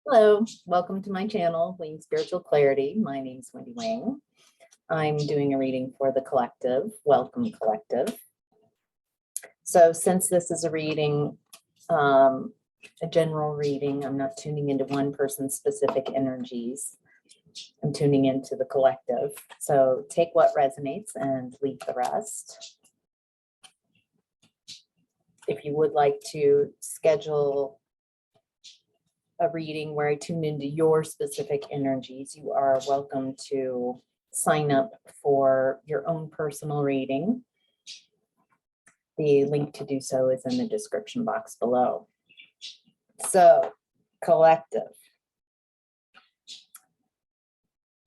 Hello, welcome to my channel, Wing Spiritual Clarity. My name is Wendy Wing. I'm doing a reading for the collective. Welcome, collective. So since this is a reading, a general reading, I'm not tuning into one person's specific energies. I'm tuning into the collective. So take what resonates and leave the rest. If you would like to schedule a reading where I tune into your specific energies, you are welcome to sign up for your own personal reading. The link to do so is in the description box below. So, collective.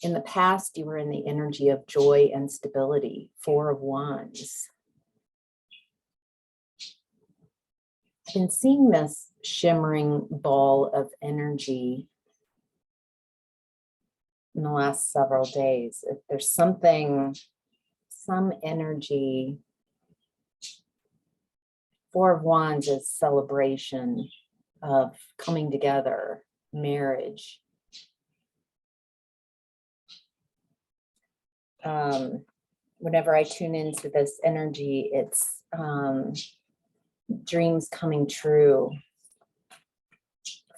In the past, you were in the energy of joy and stability, 4 of Wands. I've been seeing this shimmering ball of energy in the last several days. If there's some energy. 4 of Wands is celebration of coming together, marriage. Whenever I tune into this energy, it's dreams coming true.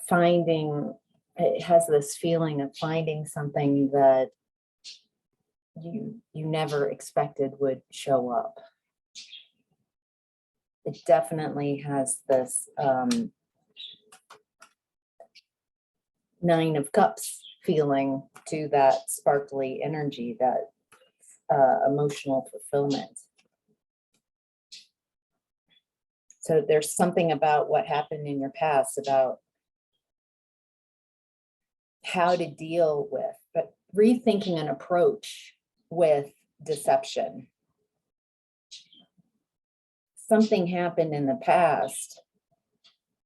It has this feeling of finding something that you never expected would show up. It definitely has this 9 of Cups feeling to that sparkly energy, that emotional fulfillment. So there's something about what happened in your past, about how to deal with, but rethinking an approach with deception. Something happened in the past.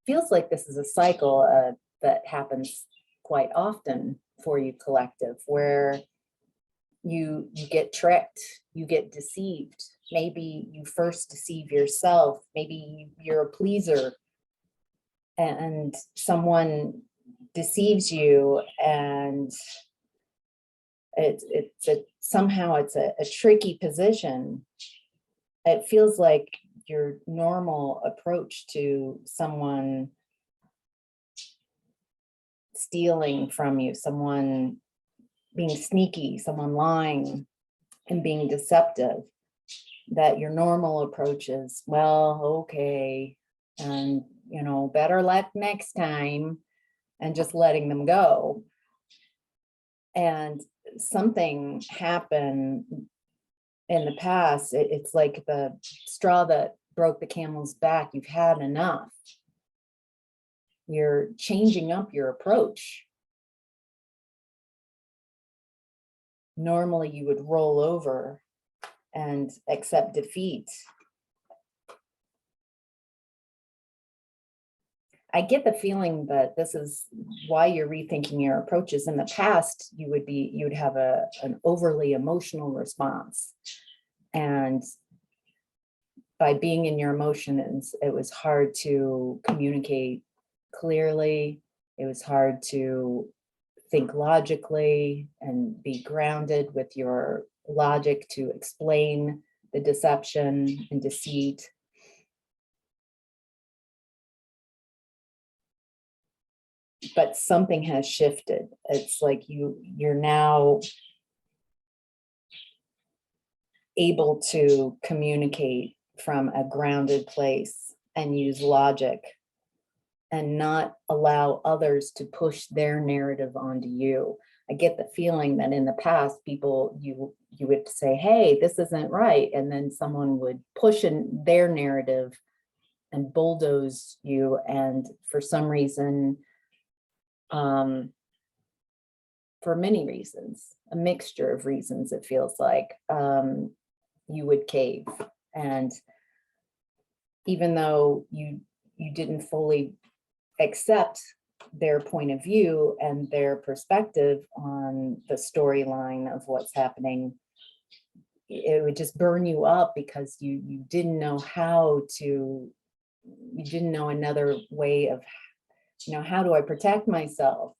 Feels like this is a cycle that happens quite often for you, collective, where you get tricked, you get deceived. Maybe you first deceive yourself. Maybe you're a pleaser and someone deceives you, and somehow it's a tricky position. It feels like your normal approach to someone stealing from you, someone being sneaky, someone lying and being deceptive, that your normal approach is, well, okay, and better luck next time, and just letting them go. And something happened in the past. It's like the straw that broke the camel's back. You've had enough. You're changing up your approach. Normally you would roll over and accept defeat. I get the feeling that this is why you're rethinking your approaches. In the past, you would have an overly emotional response. And by being in your emotions, it was hard to communicate clearly. It was hard to think logically and be grounded with your logic to explain the deception and deceit. But something has shifted. It's like you're now able to communicate from a grounded place and use logic and not allow others to push their narrative onto you. I get the feeling that in the past, people, you would say, hey, this isn't right. And then someone would push in their narrative and bulldoze you. And for some reason, for many reasons, a mixture of reasons, it feels like, you would cave. And even though you didn't fully accept their point of view and their perspective on the storyline of what's happening, it would just burn you up because you didn't know you didn't know another way of, how do I protect myself?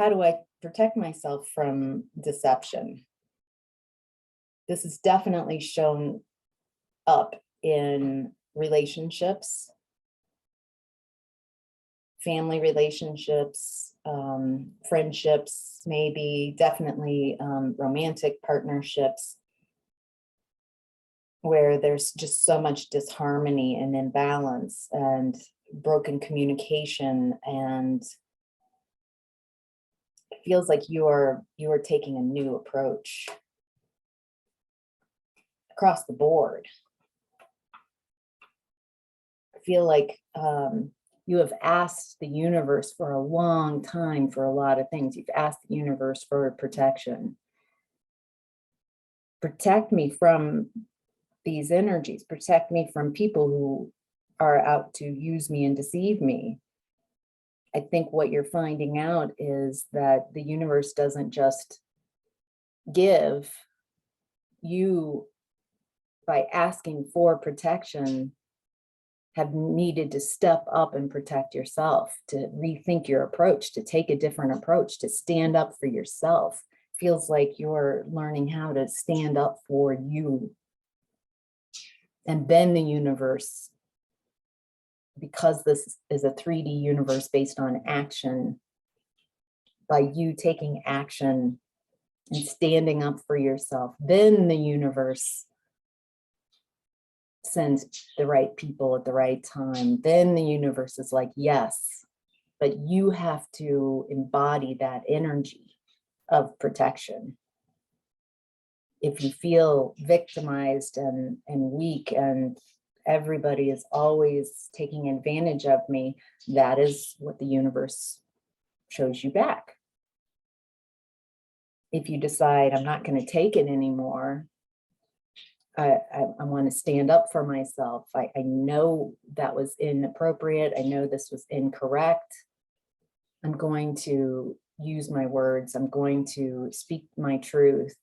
how do I protect myself from deception? This is definitely shown up in relationships, family relationships, friendships, maybe definitely romantic partnerships, where there's just so much disharmony and imbalance and broken communication, and it feels like you are taking a new approach across the board. I feel like you have asked the universe for a long time for a lot of things. You've asked the universe for protection. Protect me from these energies, protect me from people who are out to use me and deceive me. I think what you're finding out is that the universe doesn't just give you by asking for protection, have needed to step up and protect yourself, to rethink your approach, to take a different approach, to stand up for yourself. Feels like you're learning how to stand up for you. And then the universe, because this is a 3D universe based on action, by you taking action and standing up for yourself, then the universe sends the right people at the right time. Then the universe is like, yes, but you have to embody that energy of protection. If you feel victimized and weak and everybody is always taking advantage of me, that is what the universe shows you back. If you decide I'm not going to take it anymore, I want to stand up for myself. I know that was inappropriate. I know this was incorrect. I'm going to use my words. I'm going to speak my truth.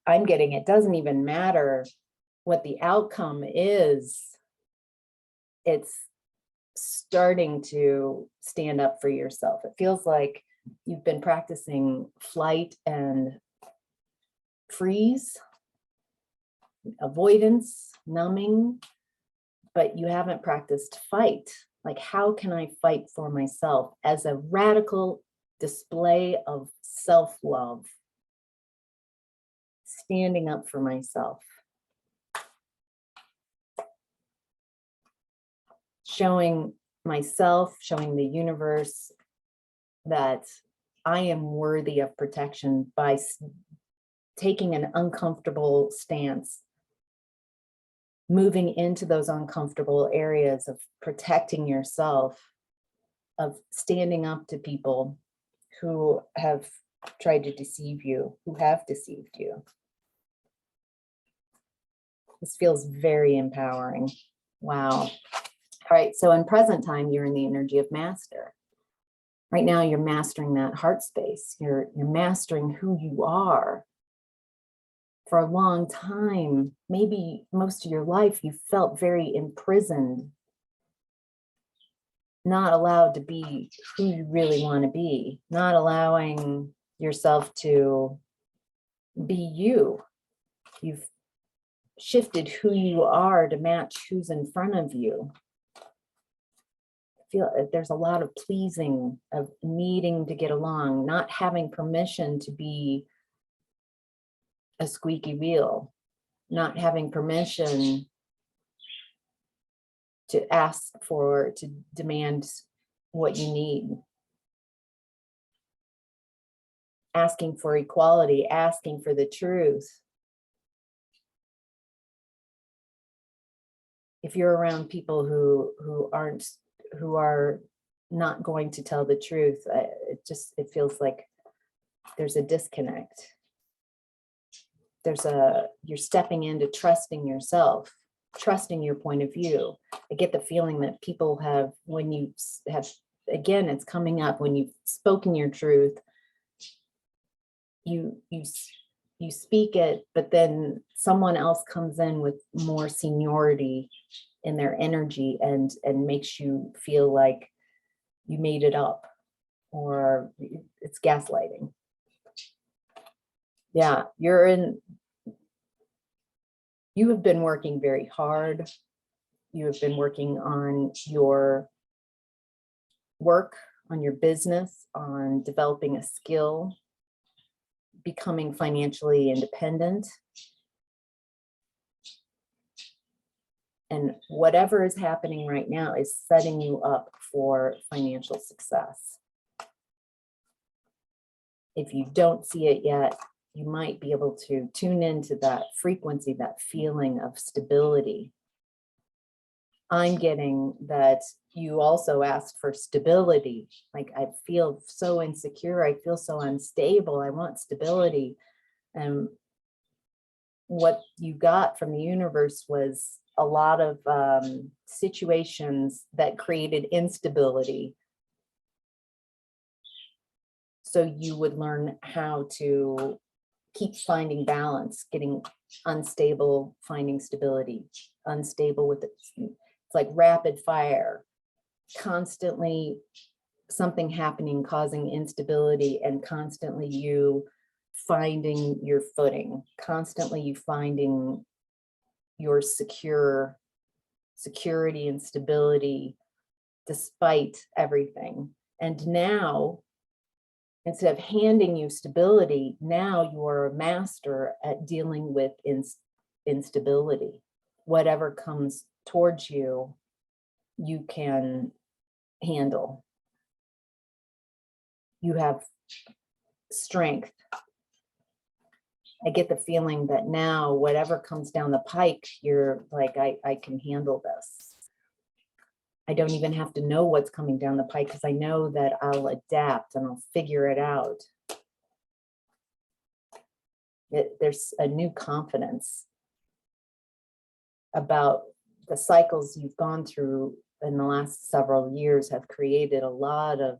I'm getting, it doesn't even matter what the outcome is. It's starting to stand up for yourself. It feels like you've been practicing flight and freeze, avoidance, numbing, but you haven't practiced fight. Like, how can I fight for myself as a radical display of self-love? Standing up for myself. Showing myself, showing the universe that I am worthy of protection by taking an uncomfortable stance, moving into those uncomfortable areas of protecting yourself, of standing up to people who have tried to deceive you, who have deceived you. This feels very empowering. Wow. All right, so in present time, you're in the energy of master. Right now, you're mastering that heart space. You're mastering who you are. For a long time, maybe most of your life, you felt very imprisoned, not allowed to be who you really want to be, not allowing yourself to be you. You've shifted who you are to match who's in front of you. Feel there's a lot of pleasing, of needing to get along, not having permission to be a squeaky wheel, not having permission to ask for, to demand what you need. Asking for equality, asking for the truth. If you're around people who are not going to tell the truth, it feels like there's a disconnect. You're stepping into trusting yourself, trusting your point of view. I get the feeling that people have, when you have, again, it's coming up, when you've spoken your truth, you speak it, but then someone else comes in with more seniority in their energy and makes you feel like you made it up. or it's gaslighting. Yeah, you have been working very hard. You have been working on your work, on your business, on developing a skill, becoming financially independent. And whatever is happening right now is setting you up for financial success. If you don't see it yet, you might be able to tune into that frequency, that feeling of stability. I'm getting that you also asked for stability. Like, I feel so insecure. I feel so unstable. I want stability. And what you got from the universe was a lot of situations that created instability. So you would learn how to keep finding balance, getting unstable, finding stability, unstable with it. It's like rapid fire, constantly something happening, causing instability, and constantly you finding your footing, constantly you finding your security and stability despite everything. And now, instead of handing you stability, now you are a master at dealing with instability. Whatever comes towards you, you can handle. You have strength. I get the feeling that now whatever comes down the pike, you're like, I can handle this. I don't even have to know what's coming down the pike because I know that I'll adapt and I'll figure it out. There's a new confidence about the cycles you've gone through in the last several years have created a lot of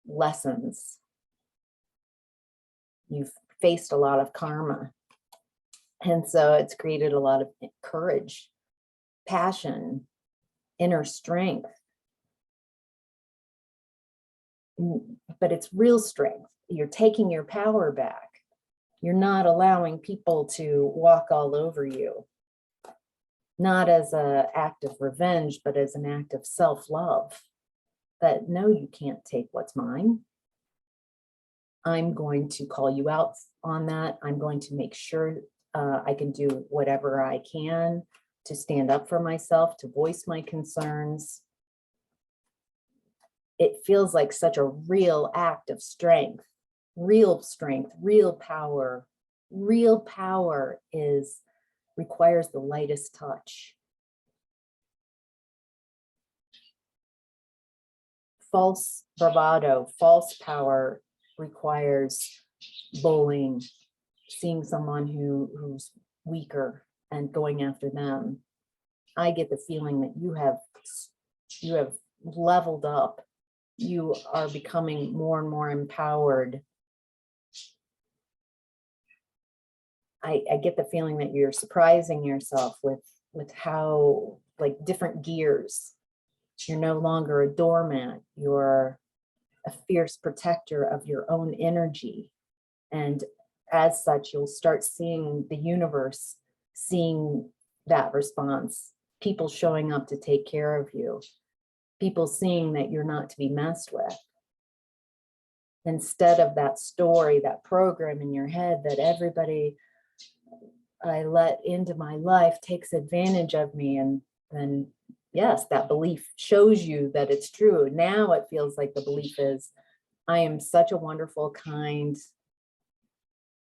lessons. You've faced a lot of karma. And so it's created a lot of courage, passion, inner strength. But it's real strength. You're taking your power back. You're not allowing people to walk all over you. Not as an act of revenge, but as an act of self-love. That no, you can't take what's mine. I'm going to call you out on that. I'm going to make sure I can do whatever I can to stand up for myself, to voice my concerns. It feels like such a real act of strength, real power. Real power requires the lightest touch. False bravado, false power requires bullying, seeing someone who's weaker and going after them. I get the feeling that you have leveled up. You are becoming more and more empowered. I get the feeling that you're surprising yourself with how, like, different gears. You're no longer a doormat. You're a fierce protector of your own energy. And as such, you'll start seeing the universe, seeing that response, people showing up to take care of you, people seeing that you're not to be messed with. Instead of that story, that program in your head that everybody I let into my life takes advantage of me. And then, yes, that belief shows you that it's true. Now it feels like the belief is, I am such a wonderful, kind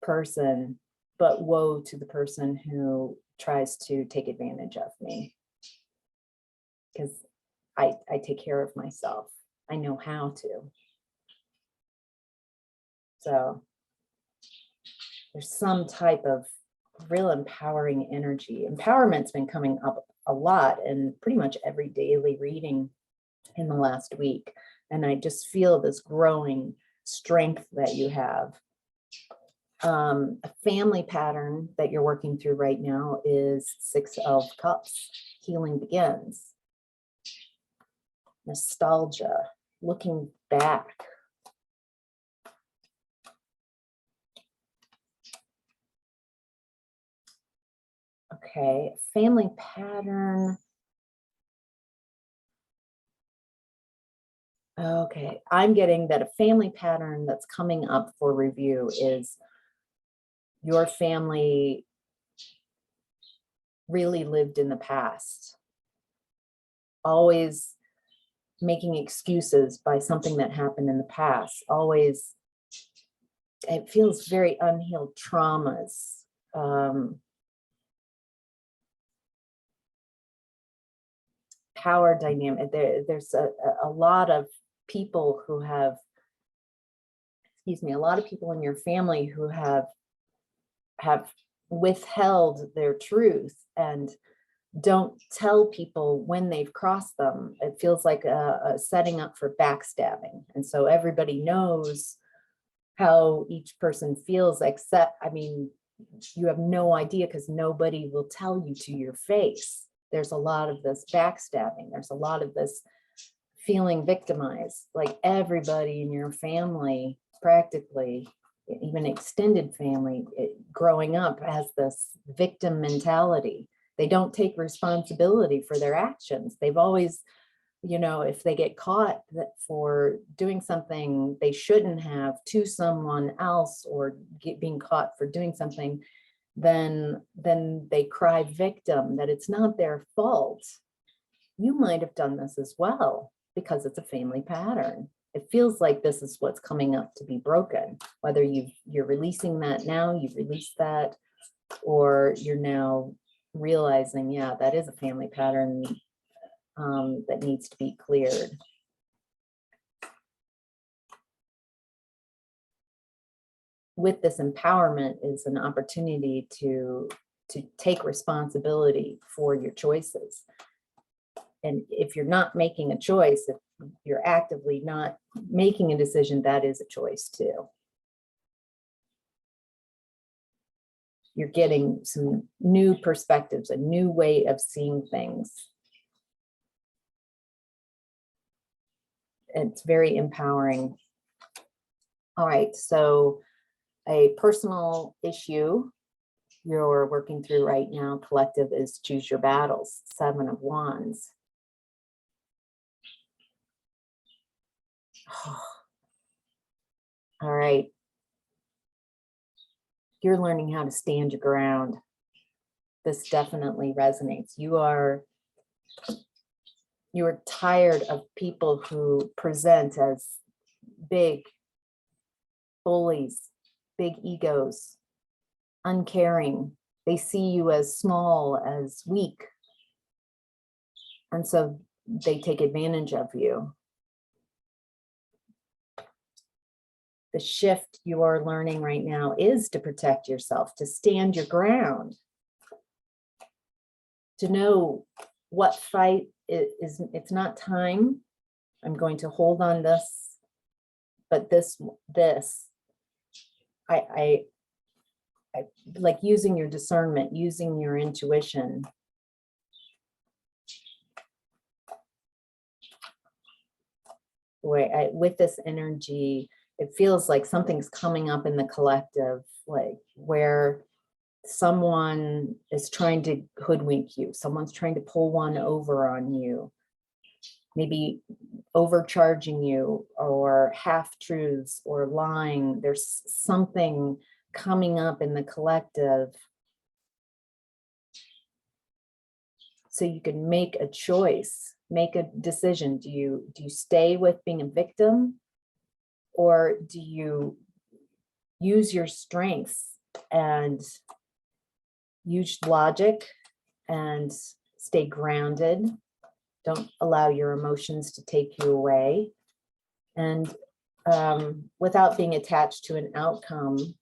person, but woe to the person who tries to take advantage of me. Because I take care of myself. I know how to. So there's some type of real empowering energy. Empowerment's been coming up a lot in pretty much every daily reading in the last week. And I just feel this growing strength that you have. A family pattern that you're working through right now is 6 of Cups. Healing begins. Nostalgia. looking back. Okay, family pattern. Okay, I'm getting that a family pattern that's coming up for review is your family really lived in the past, always making excuses by something that happened in the past, always, it feels very unhealed traumas. Power dynamic. There's a lot of people who have, excuse me, a lot of people in your family who have withheld their truth and don't tell people when they've crossed them. It feels like a setting up for backstabbing. And so everybody knows how each person feels, except, I mean, you have no idea because nobody will tell you to your face. There's a lot of this backstabbing. There's a lot of this feeling victimized. Like everybody in your family, practically, even extended family, growing up has this victim mentality. They don't take responsibility for their actions. They've always, you know, if they get caught for doing something they shouldn't have to someone else, or being caught for doing something, then they cry victim, that it's not their fault. You might have done this as well, because it's a family pattern. It feels like this is what's coming up to be broken, whether you're releasing that now, you've released that, or you're now realizing, yeah, that is a family pattern that needs to be cleared. With this empowerment is an opportunity to take responsibility for your choices. And if you're not making a choice, if you're actively not making a decision, that is a choice too. You're getting some new perspectives, a new way of seeing things. It's very empowering. All right, so a personal issue you're working through right now, collective, is choose your battles, 7 of Wands. All right. You're learning how to stand your ground. This definitely resonates. You are tired of people who present as big bullies, big egos, uncaring. They see you as small, as weak. And so they take advantage of you. The shift you are learning right now is to protect yourself, to stand your ground, to know what fight is. It's not time. I'm going to hold on this, but I like using your discernment, using your intuition. With this energy, it feels like something's coming up in the collective, like where someone is trying to hoodwink you. Someone's trying to pull one over on you, maybe overcharging you, or half-truths, or lying. There's something coming up in the collective. So you can make a choice, make a decision. Do you stay with being a victim, or do you use your strengths and use logic and stay grounded? Don't allow your emotions to take you away. And without being attached to an outcome,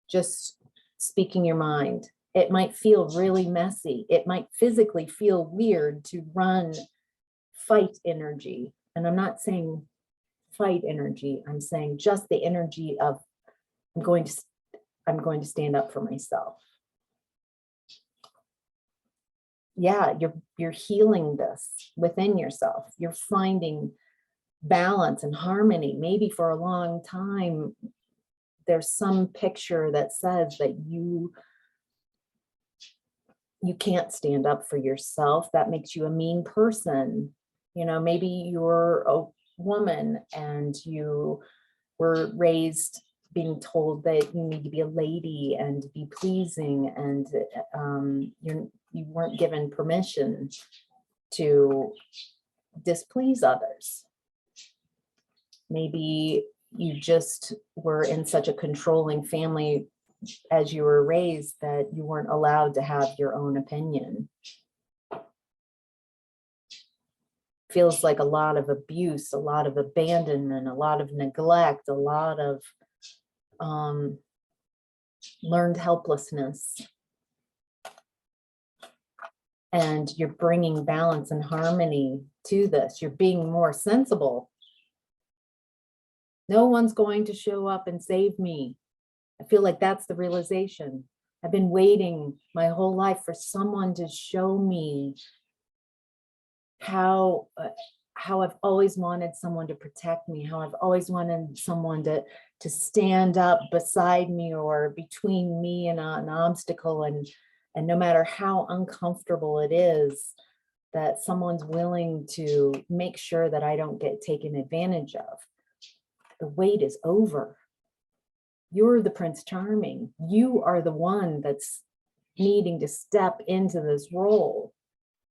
just speaking your mind. It might feel really messy. It might physically feel weird to run fight energy. And I'm not saying fight energy. I'm saying just the energy of I'm going to stand up for myself. yeah, you're healing this within yourself. You're finding balance and harmony. Maybe for a long time, there's some picture that says that you can't stand up for yourself. That makes you a mean person. You know, maybe you're a woman and you were raised being told that you need to be a lady and be pleasing, and you weren't given permission to displease others. Maybe you just were in such a controlling family as you were raised that you weren't allowed to have your own opinion. Feels like a lot of abuse, a lot of abandonment, a lot of neglect, a lot of learned helplessness. And you're bringing balance and harmony to this. You're being more sensible. No one's going to show up and save me. I feel like that's the realization. I've been waiting my whole life for someone to show me how I've always wanted someone to protect me, how I've always wanted someone to stand up beside me or between me and an obstacle. And no matter how uncomfortable it is, that someone's willing to make sure that I don't get taken advantage of. The wait is over. You're the Prince Charming. You are the one that's needing to step into this role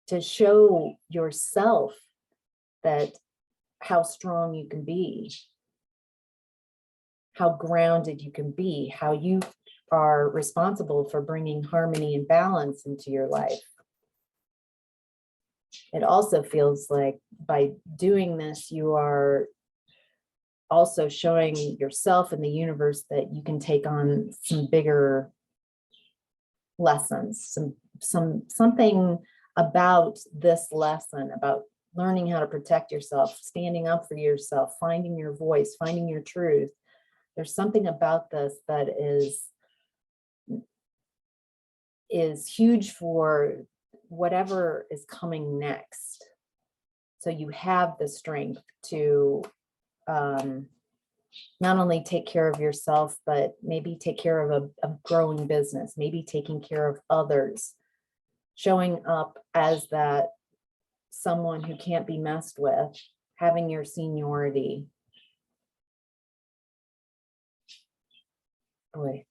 to show yourself that how strong you can be, how grounded you can be, how you are responsible for bringing harmony and balance into your life. It also feels like by doing this, you are also showing yourself and the universe that you can take on some bigger lessons, something about this lesson, about learning how to protect yourself, standing up for yourself, finding your voice, finding your truth. There's something about this that is huge for whatever is coming next. So you have the strength to not only take care of yourself, but maybe take care of a growing business, maybe taking care of others, showing up as that someone who can't be messed with, having your seniority. Boy,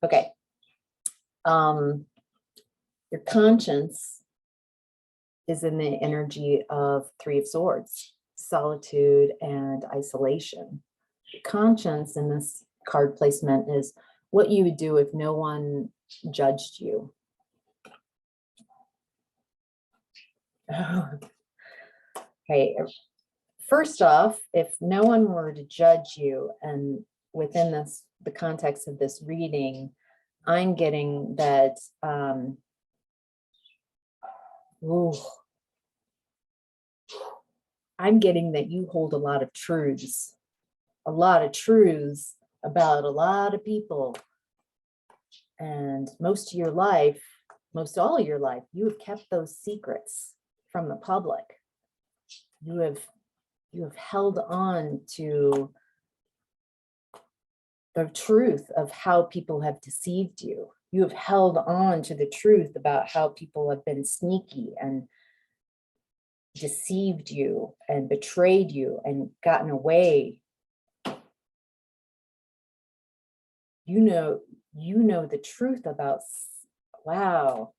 okay. Your conscience is in the energy of Three of Swords, solitude and isolation. Conscience in this card placement is what you would do if no one judged you. Okay, first off, if no one were to judge you, and within the context of this reading, I'm getting that I'm getting that you hold a lot of truths about a lot of people. And most all your life, you have kept those secrets from the public. You have held on to the truth of how people have deceived you. You have held on to the truth about how people have been sneaky and deceived you and betrayed you and gotten away. You know the truth about, wow.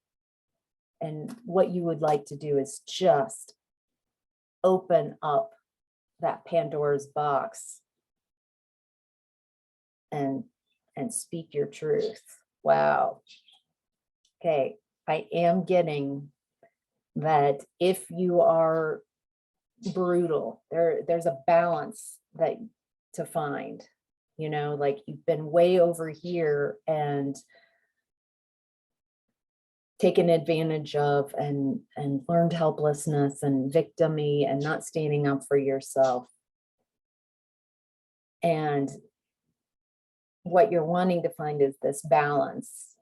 And what you would like to do is just open up that Pandora's box and speak your truth. Wow. Okay, I am getting that if you are brutal, there's a balance that to find, like you've been way over here and taken advantage of and learned helplessness and victimy and not standing up for yourself. And what you're wanting to find is this balance.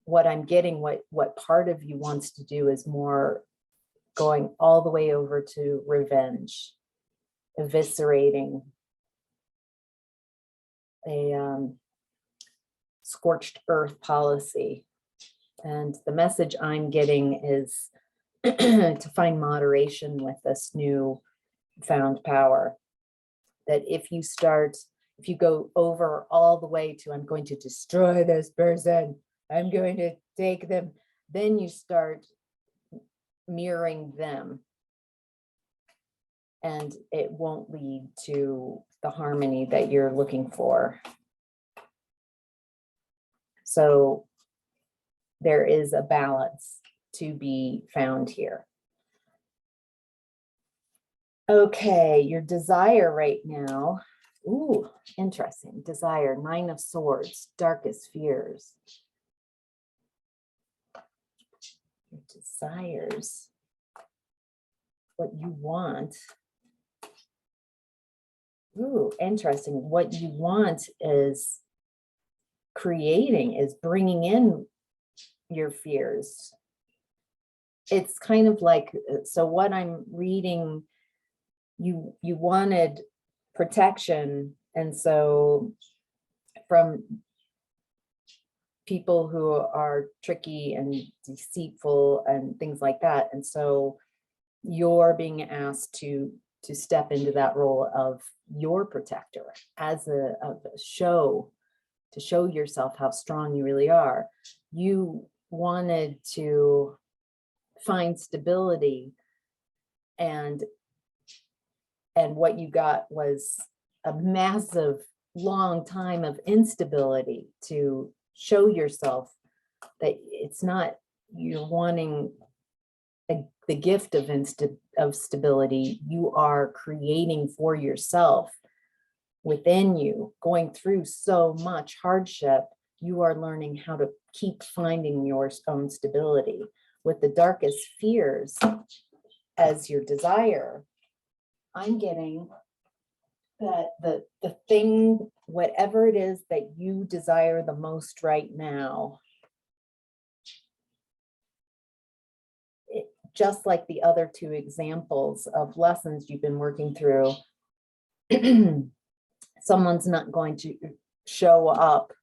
what I'm getting, what part of you wants to do is more going all the way over to revenge, eviscerating, a scorched earth policy. And the message I'm getting is to find moderation with this new found power. That if you go over all the way to, I'm going to destroy this person, I'm going to take them, then you start mirroring them. And it won't lead to the harmony that you're looking for. So there is a balance to be found here. Okay, your desire right now. Ooh, interesting. Desire, 9 of Swords, darkest fears. Your desires, what you want. Ooh, interesting. What you want is creating, is bringing in your fears. It's kind of like, so what I'm reading, you wanted protection, and so from people who are tricky and deceitful and things like that, and so you're being asked to step into that role of your protector as a show, to show yourself how strong you really are. You wanted to find stability, and what you got was a massive long time of instability, to show yourself that it's not, you're wanting the gift of stability. You are creating for yourself within you, going through so much hardship. You are learning how to keep finding your own stability. With the darkest fears as your desire, I'm getting that the thing, whatever it is that you desire the most right now, just like the other 2 examples of lessons you've been working through, someone's not going to show up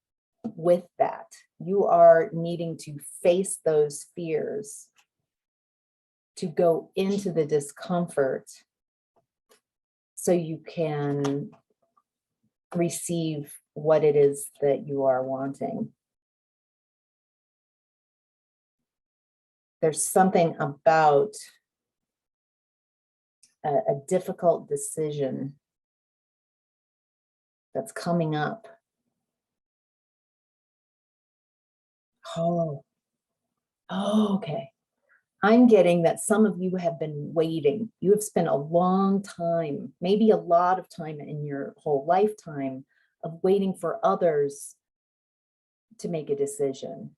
with that. You are needing to face those fears, to go into the discomfort so you can receive what it is that you are wanting. There's something about a difficult decision that's coming up. Oh, okay. I'm getting that some of you have been waiting. You have spent a long time, maybe a lot of time in your whole lifetime, of waiting for others to make a decision.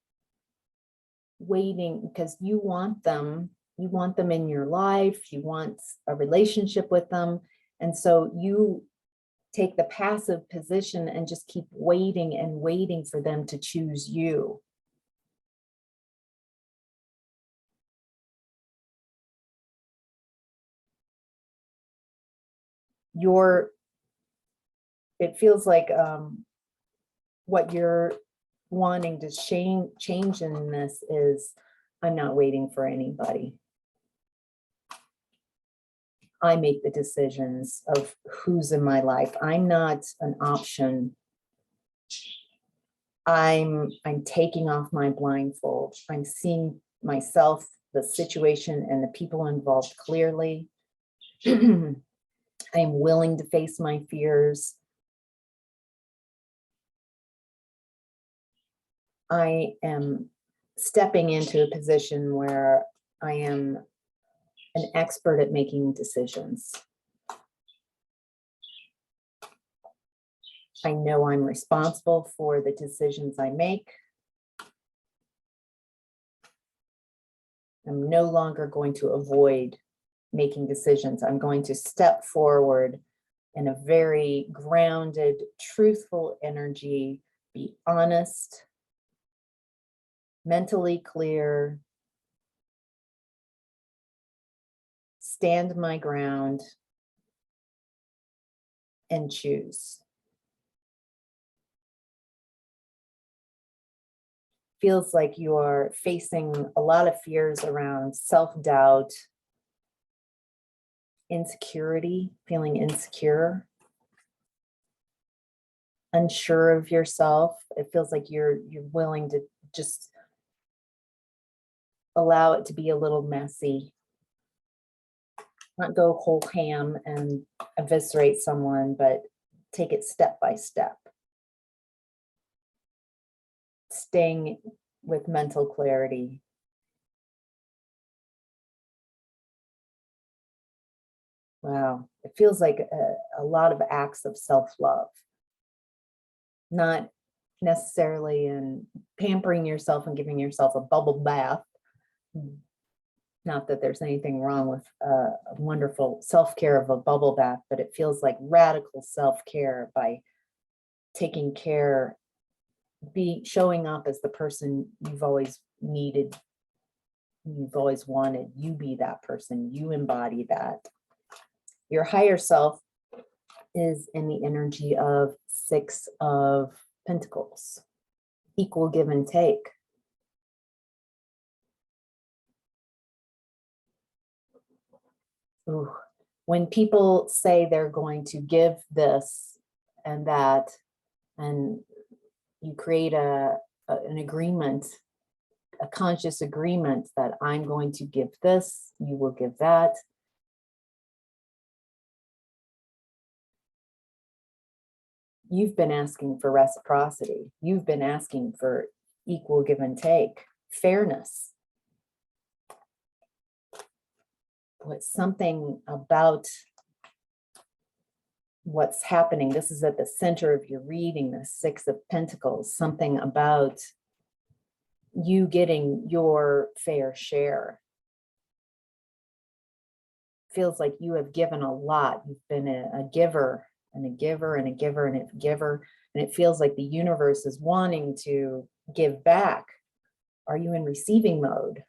Waiting because you want them in your life, you want a relationship with them. And so you take the passive position and just keep waiting and waiting for them to choose you. It feels like what you're wanting to change in this is, I'm not waiting for anybody. I make the decisions of who's in my life. I'm not an option. I'm taking off my blindfold. I'm seeing myself, the situation, and the people involved clearly. I'm willing to face my fears. I am stepping into a position where I am an expert at making decisions. I know I'm responsible for the decisions I make. I'm no longer going to avoid making decisions. I'm going to step forward in a very grounded, truthful energy, be honest, mentally clear, stand my ground, and choose. Feels like you are facing a lot of fears around self-doubt, insecurity, feeling insecure, unsure of yourself. It feels like you're willing to just allow it to be a little messy, not go whole ham and eviscerate someone, but take it step by step. Staying with mental clarity. Wow, it feels like a lot of acts of self-love, not necessarily in pampering yourself and giving yourself a bubble bath. Not that there's anything wrong with a wonderful self-care of a bubble bath, but it feels like radical self-care by taking care, showing up as the person you've always needed, you've always wanted. You be that person, you embody that. Your higher self is in the energy of Six of Pentacles, equal give and take. Ooh. When people say they're going to give this and that, and you create an agreement, a conscious agreement that I'm going to give this, you will give that. You've been asking for reciprocity. You've been asking for equal give and take, fairness. But something about what's happening, this is at the center of your reading, the Six of Pentacles, something about you getting your fair share. Feels like you have given a lot. You've been a giver and a giver and a giver and a giver. And it feels like the universe is wanting to give back. Are you in receiving mode?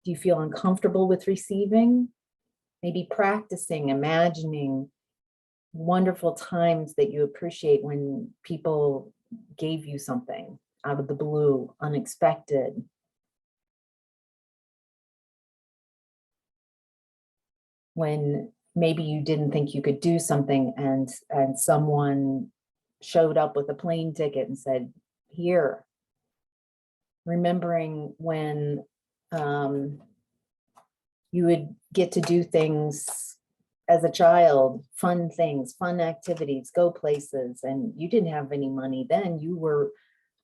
Do you feel uncomfortable with receiving? Maybe practicing, imagining wonderful times that you appreciate when people gave you something out of the blue, unexpected. When maybe you didn't think you could do something and someone showed up with a plane ticket and said, here. Remembering when you would get to do things as a child, fun things, fun activities, go places, and you didn't have any money then. You were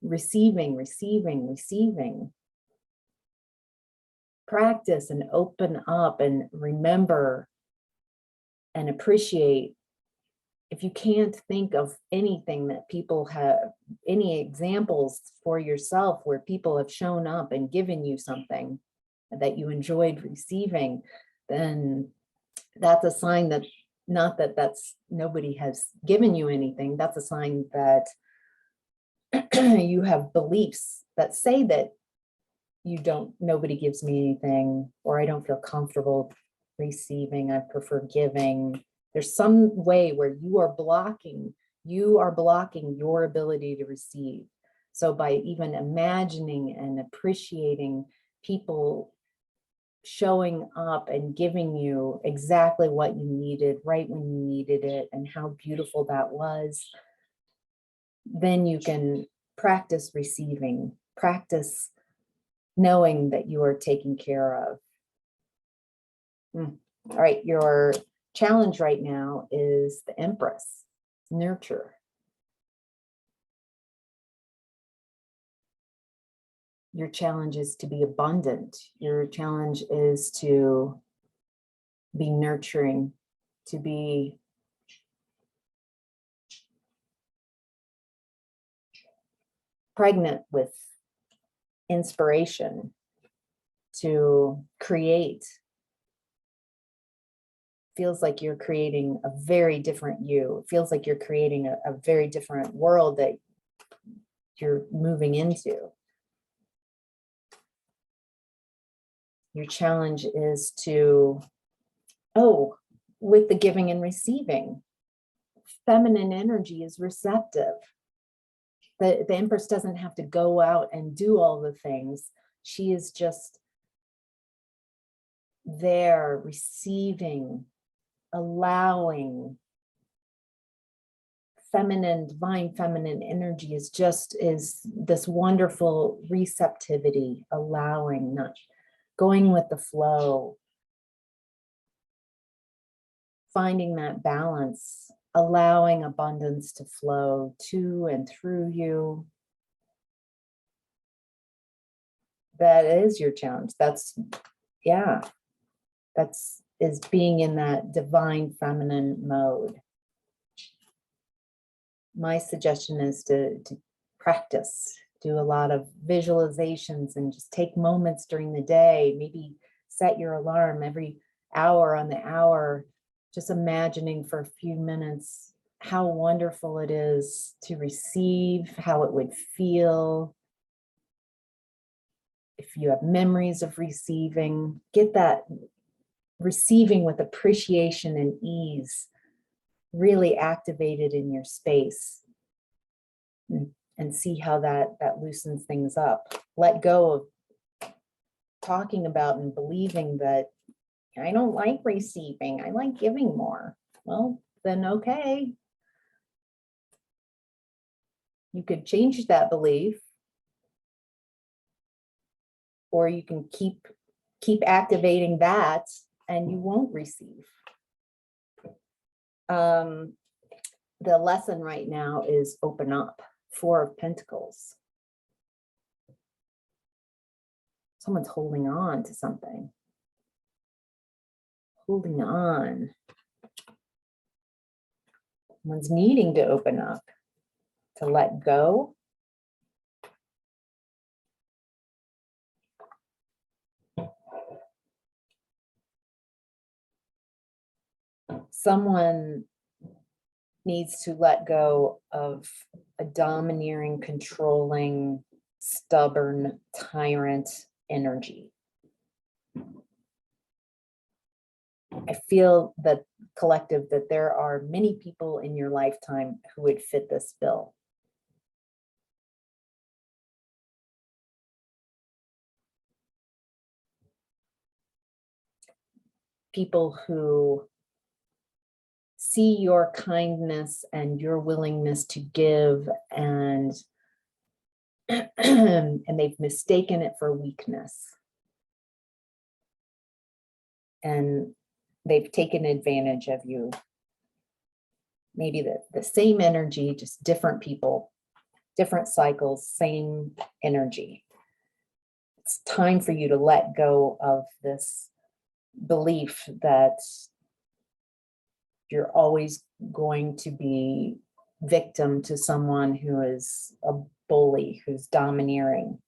receiving. Practice and open up and remember and appreciate. If you can't think of anything that people have, any examples for yourself where people have shown up and given you something that you enjoyed receiving, then that's a sign that, not that nobody has given you anything, that's a sign that you have beliefs that say that nobody gives me anything, or I don't feel comfortable receiving, I prefer giving. There's some way where you are blocking your ability to receive. So by even imagining and appreciating people showing up and giving you exactly what you needed right when you needed it, and how beautiful that was, then you can practice receiving, practice knowing that you are taken care of. All right, your challenge right now is the Empress, nurture. Your challenge is to be abundant. Your challenge is to be nurturing, to be pregnant with inspiration, to create. Feels like you're creating a very different you. It feels like you're creating a very different world that you're moving into. Your challenge is to, with the giving and receiving, feminine energy is receptive. The Empress doesn't have to go out and do all the things. She is just there, receiving, allowing. Feminine, divine feminine energy is this wonderful receptivity, allowing, not going with the flow, finding that balance, allowing abundance to flow to and through you. That is your challenge. That's being in that divine feminine mode. My suggestion is to practice, do a lot of visualizations, and just take moments during the day. Maybe set your alarm every hour on the hour, just imagining for a few minutes how wonderful it is to receive, how it would feel. If you have memories of receiving, get that receiving with appreciation and ease really activated in your space, and see how that loosens things up. Let go of talking about and believing that I don't like receiving, I like giving more. Well, then okay. You could change that belief, or you can keep activating that and you won't receive. The lesson right now is open up. 4 of Pentacles. Someone's holding on to something. Holding on. Someone's needing to open up, to let go. Someone needs to let go of a domineering, controlling, stubborn, tyrant energy. I feel that collective that there are many people in your lifetime who would fit this bill. People who see your kindness and your willingness to give, and they've mistaken it for weakness. And they've taken advantage of you. Maybe the same energy, just different people, different cycles, same energy. It's time for you to let go of this belief that you're always going to be victim to someone who is a bully, who's domineering.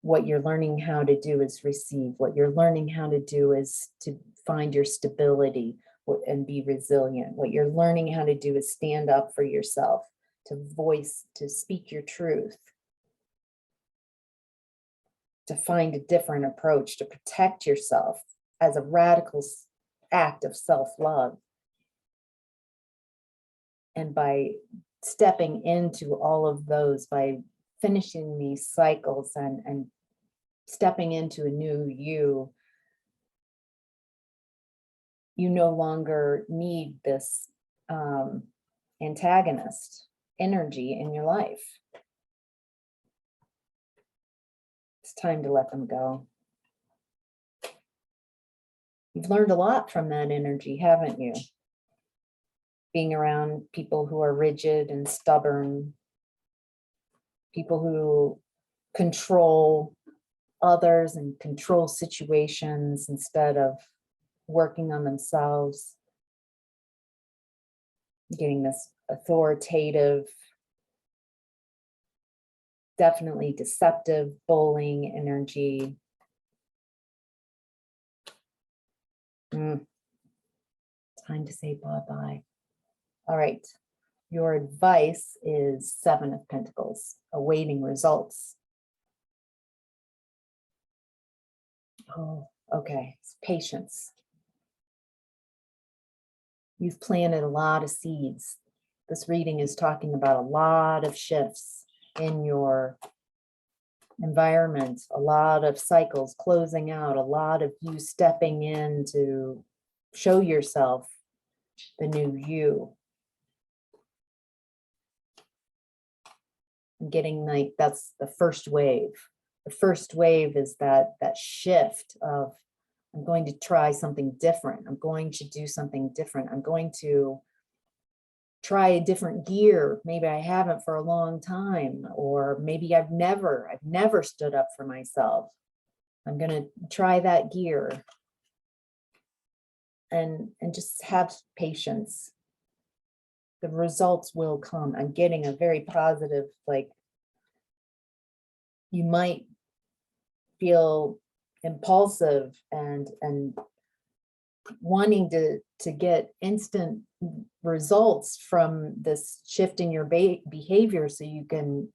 What you're learning how to do is receive. What you're learning how to do is to find your stability and be resilient. What you're learning how to do is stand up for yourself, to speak your truth, to find a different approach, to protect yourself as a radical act of self-love. And by stepping into all of those, by finishing these cycles and stepping into a new you, you no longer need this antagonist energy in your life. It's time to let them go. You've learned a lot from that energy, haven't you? Being around people who are rigid and stubborn, people who control others and control situations instead of working on themselves, getting this authoritative, definitely deceptive, bullying energy. Time to say bye-bye. All right. Your advice is Seven of Pentacles, awaiting results. Oh, okay. It's patience. You've planted a lot of seeds. This reading is talking about a lot of shifts in your environment, a lot of cycles closing out, a lot of you stepping in to show yourself the new you. And getting like, that's the first wave. The first wave is that shift of, I'm going to try something different. I'm going to do something different. I'm going to try a different gear. Maybe I haven't for a long time, or maybe I've never stood up for myself. I'm going to try that gear and just have patience. The results will come. I'm getting a very positive, like, you might feel impulsive and wanting to get instant results from this shift in your behavior, so you can,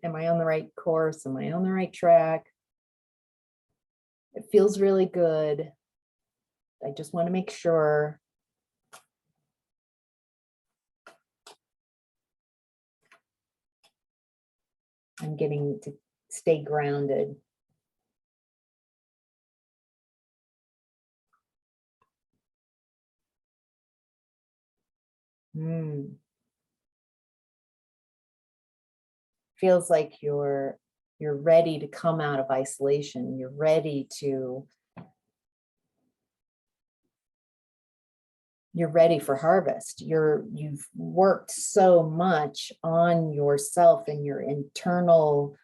am I on the right course? Am I on the right track? It feels really good. I just want to make sure. I'm getting to stay grounded. Feels like you're ready to come out of isolation. You're ready for harvest. You've worked so much on yourself and your internal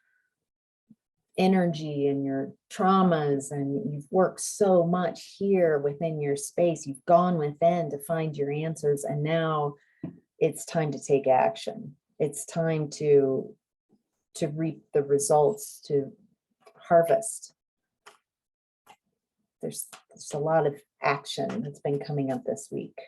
energy and your traumas, and you've worked so much here within your space. You've gone within to find your answers, and now it's time to take action. It's time to reap the results, to harvest. There's a lot of action that's been coming up this week.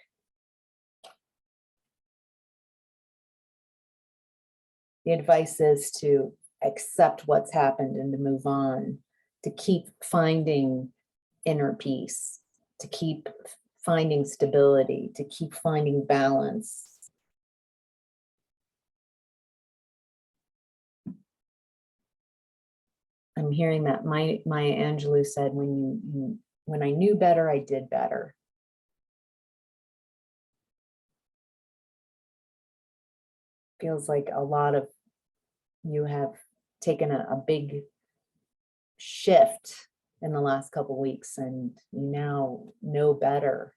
The advice is to accept what's happened and to move on, to keep finding inner peace, to keep finding stability, to keep finding balance. I'm hearing that Maya Angelou said, when I knew better, I did better. Feels like a lot of you have taken a big shift in the last couple of weeks, and you now know better.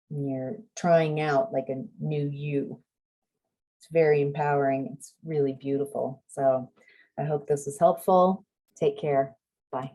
And you're trying out like a new you. It's very empowering. It's really beautiful. So I hope this was helpful. Take care. Bye.